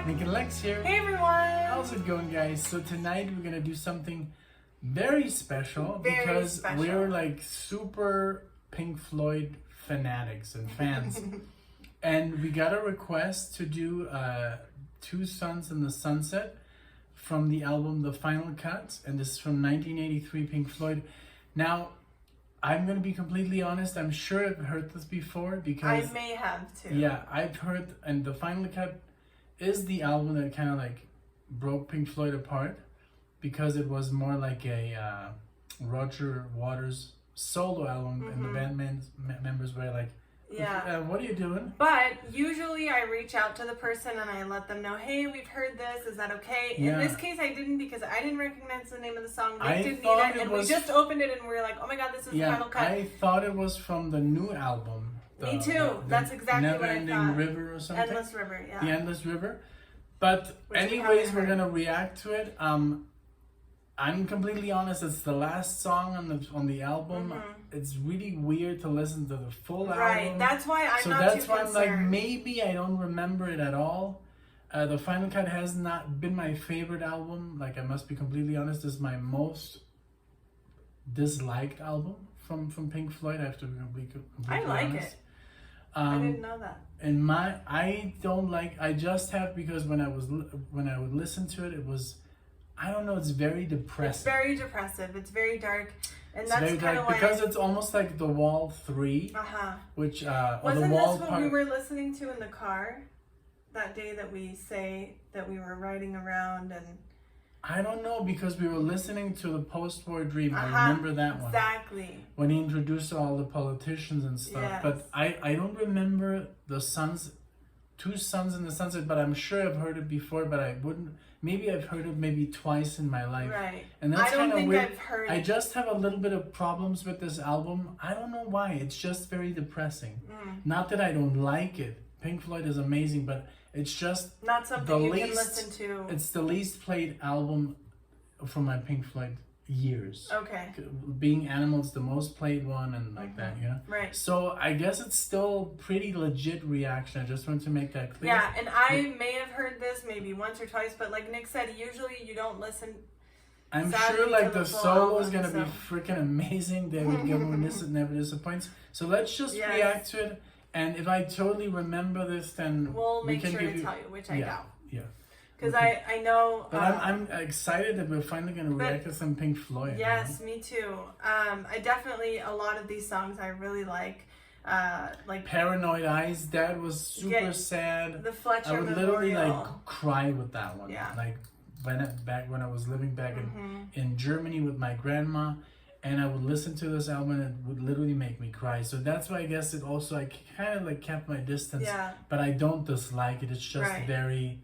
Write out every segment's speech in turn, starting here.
Nick and Lex here. Hey everyone! How's it going, guys? So tonight we're gonna do something very special because we're like super Pink Floyd fanatics and fans. And we got a request to do Two Suns in the Sunset from the album The Final Cut, and this is from 1983 Pink Floyd. Now, I'm gonna be completely honest, I'm sure I've heard this before because I may have too. Yeah, I've heard, and The Final Cut is the album that kind of like broke Pink Floyd apart because it was more like a Roger Waters solo album, and the band members were like, yeah, what are you doing? But usually I reach out to the person and I let them know, hey, we've heard this, is that okay? Yeah. In this case I didn't, because I didn't recognize the name of the song. I They didn't thought either, it and was- we just opened it and we were like, oh my god, this is the Final Cut. I thought it was from the new album. Me too. That's exactly what I Never thought. Ending River or something. Endless River, yeah. The Endless River. But Which we anyways, haven't we're heard. gonna react to it. I'm completely honest, it's the last song on the album. It's really weird to listen to the full album. Right, that's why I'm not that's too why I'm like, concerned. maybe I don't remember it at all. The Final Cut has not been my favorite album. Like, I must be completely honest, this is my most disliked album from Pink Floyd. I have to be completely I like honest. it. I didn't know that. And I don't like. I just have, because when I would listen to it, it was, I don't know. It's very depressing. It's very depressive. It's very dark, and It's that's very kind dark of why. because it's almost like The Wall 3, which or Wasn't the Wall this what part. we were listening to in the car that day that we say that we were riding around and? I don't know, because we were listening to the Post-War Dream. I remember that one. Exactly. When he introduced all the politicians and stuff. Yes. But I don't remember the Suns, Two Suns in the Sunset, but I'm sure I've heard it before, but I wouldn't. Maybe I've heard it maybe twice in my life. Right. And that's I don't kind of think weird. I've heard I it. just have a little bit of problems with this album. I don't know why. It's just very depressing. Not that I don't like it. Pink Floyd is amazing, but it's just Not something you can listen to. It's the least played album from my Pink Floyd years. Okay. Being Animals, the most played one, and like that, you know? Right. So I guess it's still pretty legit reaction. I just wanted to make that clear. Yeah, and I may have heard this maybe once or twice, but like Nick said, usually you don't listen. I'm sadly sure like to the full solo is album, gonna be freaking amazing. David Gilmour never disappoints. So let's just react to it. And if I totally remember this, then We'll we make can sure give to you, tell you, which I doubt. Yeah. Because Okay. I know. But I'm excited that we're finally going to react to some Pink Floyd. Yes, me too. I definitely, a lot of these songs I really like. Like Paranoid Eyes, that was super sad. The Fletcher I would literally Memorial. like cry with that one. Yeah. Like when I was living back in Germany with my grandma, and I would listen to this album and it would literally make me cry. So that's why I guess it also, I kind of like kept my distance. Yeah. But I don't dislike it. It's just very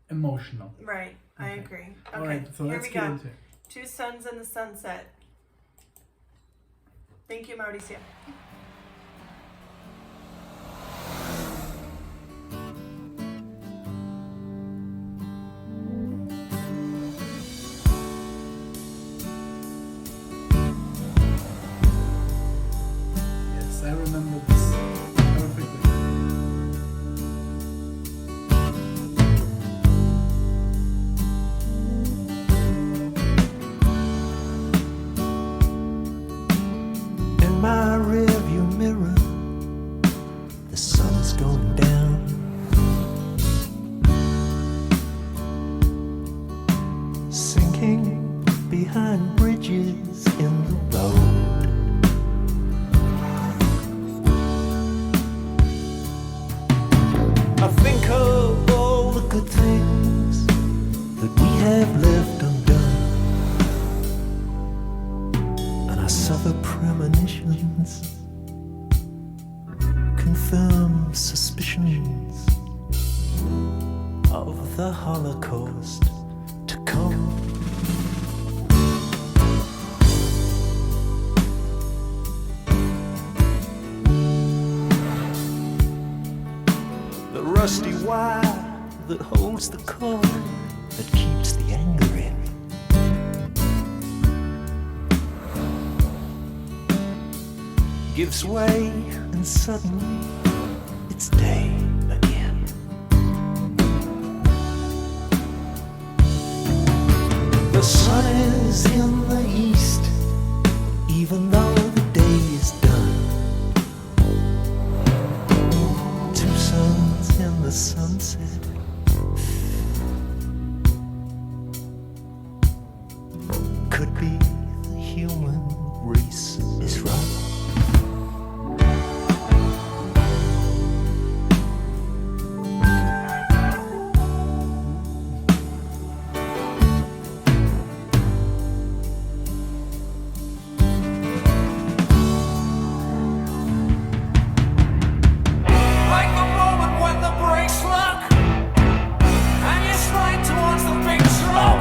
emotional. Right, I agree. Okay, All right, so here let's we get go. into it. Two Suns in the Sunset. Thank you, Mauricio. Yes, I remember this perfectly. In my rearview mirror, the sun's going down. Sinking behind bridges in the road. I think of all the good things that we have left undone, and I suffer premonitions, confirm suspicions of the Holocaust to come. The rusty wire that holds the cord that keeps the anger in. Gives way, and suddenly it's day again. The sun is in the east, even though the day is done. Two suns in the sunset. Could be the human race is run. Like the moment when the brakes lock and you slide towards the big truck.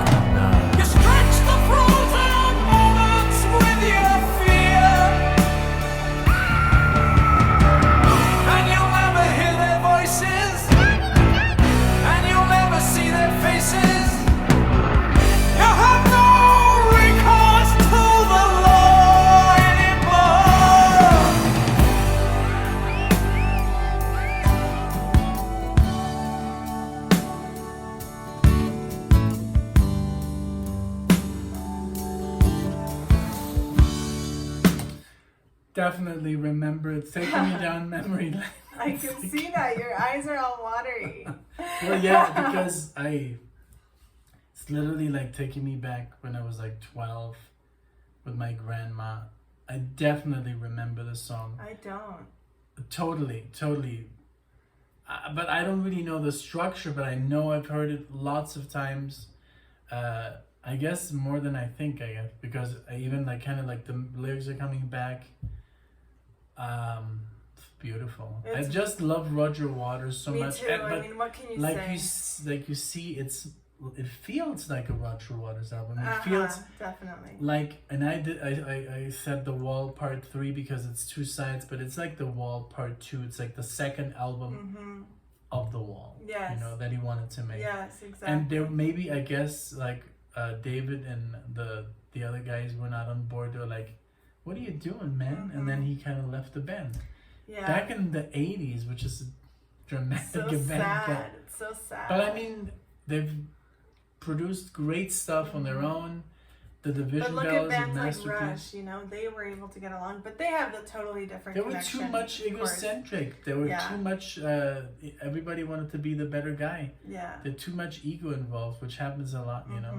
You stretch the frozen moments with your fear, and you'll never hear their voices, and you'll never see their faces. You have no recourse to the law anymore. Definitely remember it's taking me down memory lane. I can see that. Your eyes are all watery. Well, yeah, because it's literally like taking me back when I was like 12 with my grandma. I definitely remember the song. I don't. Totally. But I don't really know the structure, but I know I've heard it lots of times. I guess more than I think, because I even like kind of like the lyrics are coming back. It's beautiful. I just love Roger Waters so Me much. too. But I mean, what can you say? you see, it feels like a Roger Waters album. It feels definitely like, and I said The Wall Part 3 because it's two sides, but it's like The Wall Part 2. It's like the second album of The Wall. Yes. You know, that he wanted to make. Yes, exactly. And there maybe, I guess, like David and the other guys were not on board. They were like, what are you doing, man? And then he kind of left the band. Yeah. Back in the 80s, which is a dramatic so event. sad. It's so sad. But I mean, they've produced great stuff on their own. The Division But look Bell at is a bands like masterpiece. Rush, you know, they were able to get along, but they have a totally different They were connection, too much of course. egocentric. They were too much, everybody wanted to be the better guy. Yeah. There's too much ego involved, which happens a lot, you know.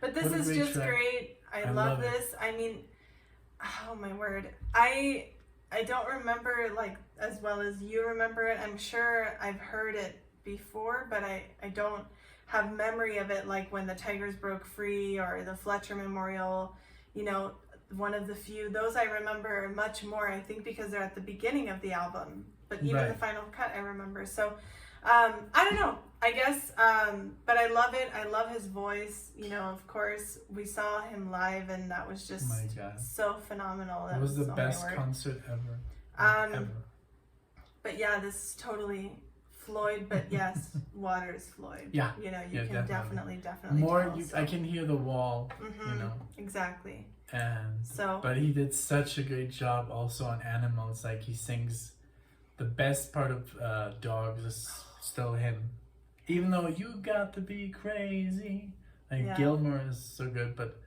But this what a is great just track. great. I love this. I mean, oh my word. I don't remember like as well as you remember it. I'm sure I've heard it before, but I don't have memory of it like when the Tigers broke free or the Fletcher Memorial, you know, one of the few. Those I remember much more, I think, because they're at the beginning of the album. But even the final cut I remember. So I don't know. I guess, but I love it. I love his voice. You know, of course, we saw him live, and that was just so phenomenal. It was the best concert ever. Ever. But yeah, this is totally Floyd. But yes, Waters Floyd. Yeah. You know, you can definitely more. tell, I can hear the wall. You know. Exactly. And so, but he did such a great job also on Animals. Like he sings, the best part of Dogs is still him. Even though you got to be crazy. Like Gilmore is so good, but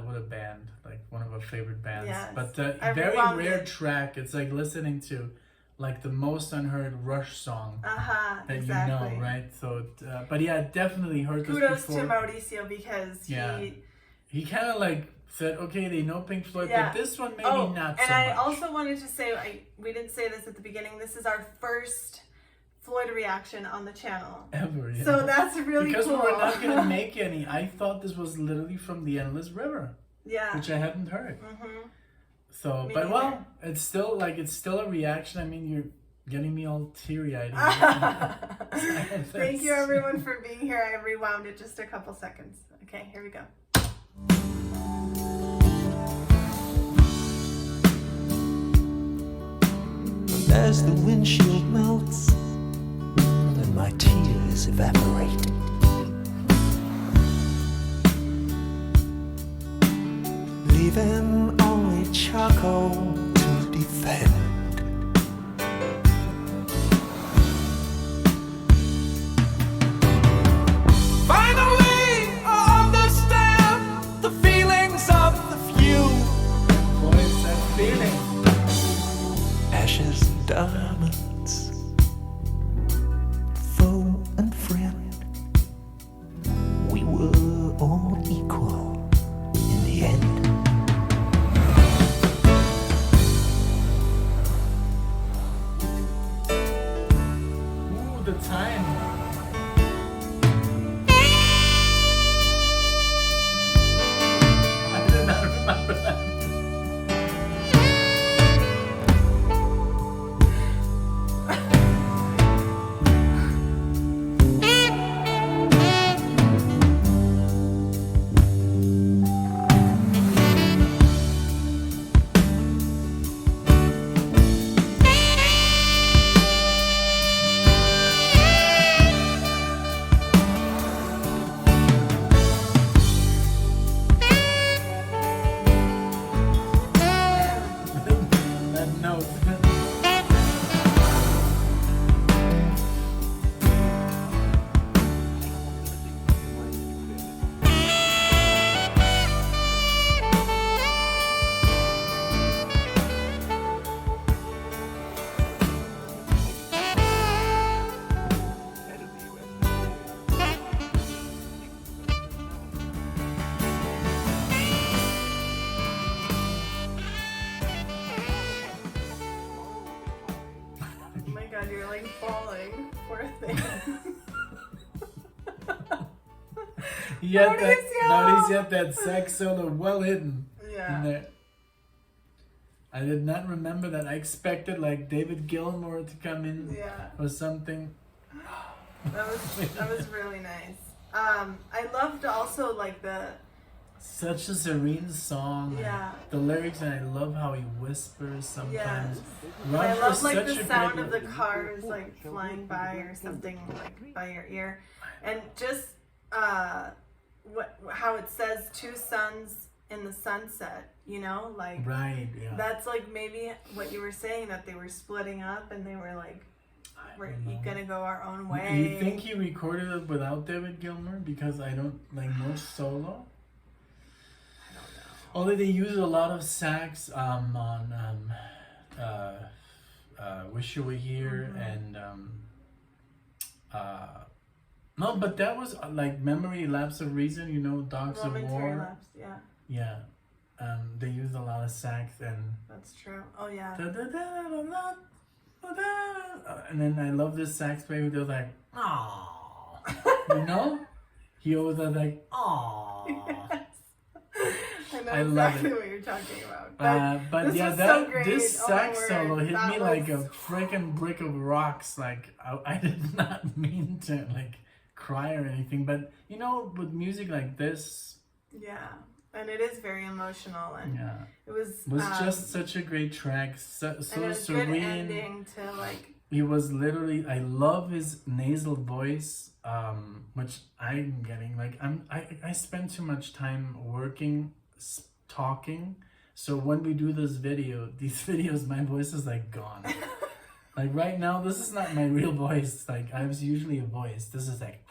what a band. Like one of our favorite bands. Yes. But a very rare track. It's like listening to like the most unheard Rush song that you know, right? So, but yeah, definitely heard this before. Kudos to Mauricio because he kind of like said, okay, they know Pink Floyd, but this one maybe not so much. And I also wanted to say, we didn't say this at the beginning, this is our first Floyd reaction on the channel. Ever, yeah. So that's really because cool. we were not going to make any. I thought this was literally from The Endless River. Yeah. Which I hadn't heard. So, but well, it's still a reaction. I mean, you're getting me all teary-eyed. Thank you everyone for being here. I rewound it just a couple seconds. Okay, here we go. As the windshield melts and my tears evaporate, leaving only charcoal to defend. Finally, I understand precious diamonds. Foe and friend, we were all equal in the end. Ooh, the time. I did not remember that. That note. Oh my god, you're like falling. Poor thing. Yet that, Mauricio! notice yet that sax solo well hidden in Yeah. there. I did not remember that. I expected like David Gilmour to come in Yeah. or something. That was really nice. I loved also like the Such a serene song. Yeah. The lyrics, and I love how he whispers sometimes. And I Roger's love like such the a sound great- of the cars like flying by or something like by your ear, and just how it says two suns in the sunset. You know, like Right, yeah. that's like maybe what you were saying, that they were splitting up and they were like, we're gonna go our own way. You think he recorded it without David Gilmour? Because I don't like no solo. I don't know. Although they use a lot of sax on Wish You Were Here and no, but that was like Memory, Lapse of Reason, you know, Dogs of Momentary War. lapse, yeah, Yeah. They used a lot of sax and that's true. Oh yeah. and then I love this sax player who does like, aww. You know? He always does like, aww. I know I love exactly it. what you're talking about. But this yeah, was that so great. this Oh my sax word. solo hit That me like a was- freaking brick of rocks. Like I did not mean to like cry or anything, but you know, with music like this, Yeah, and it is very emotional, and yeah, it was just such a great track, so and it was good serene. ending to like. He was literally. I love his nasal voice, which I'm getting. Like I spend too much time working, talking. So when we do these videos, my voice is like gone. Like right now, this is not my real voice. Like I was usually a voice. This is like.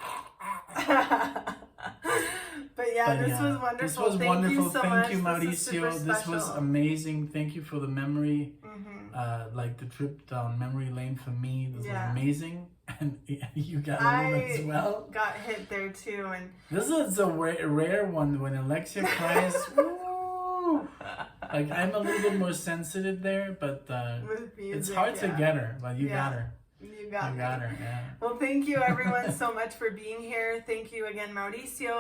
But yeah, But this yeah, was wonderful. This was Thank wonderful. you so Thank much. you, This is super Mauricio. This was special. amazing. Thank you for the memory. Mm-hmm. Like the trip down memory lane for me. This Yeah. was amazing, and you got a little as well. Got hit there too, and This is a rare one when Alexia cries. Woo! Like I'm a little bit more sensitive there, but with music, it's hard to yeah. get her. But you Yeah. got her. You got You me. got her. Yeah. Well, thank you everyone so much for being here. Thank you again, Mauricio.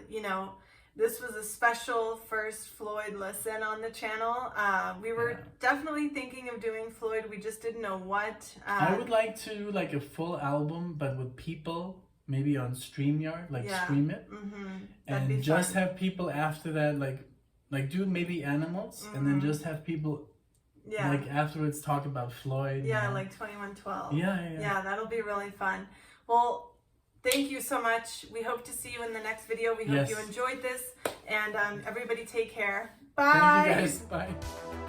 You know, this was a special first Floyd listen on the channel. We were Yeah. definitely thinking of doing Floyd. We just didn't know what. I would like to do like a full album, but with people, maybe on StreamYard, like Yeah. stream it, That'd be and just fun. have people after that, like do maybe animals, and then just have people Yeah. like afterwards talk about Floyd. Yeah, you know? like 2112. Yeah. Yeah, that'll be really fun. Well, thank you so much. We hope to see you in the next video. We hope Yes. you enjoyed this. And everybody take care. Bye. Thank you guys. Bye.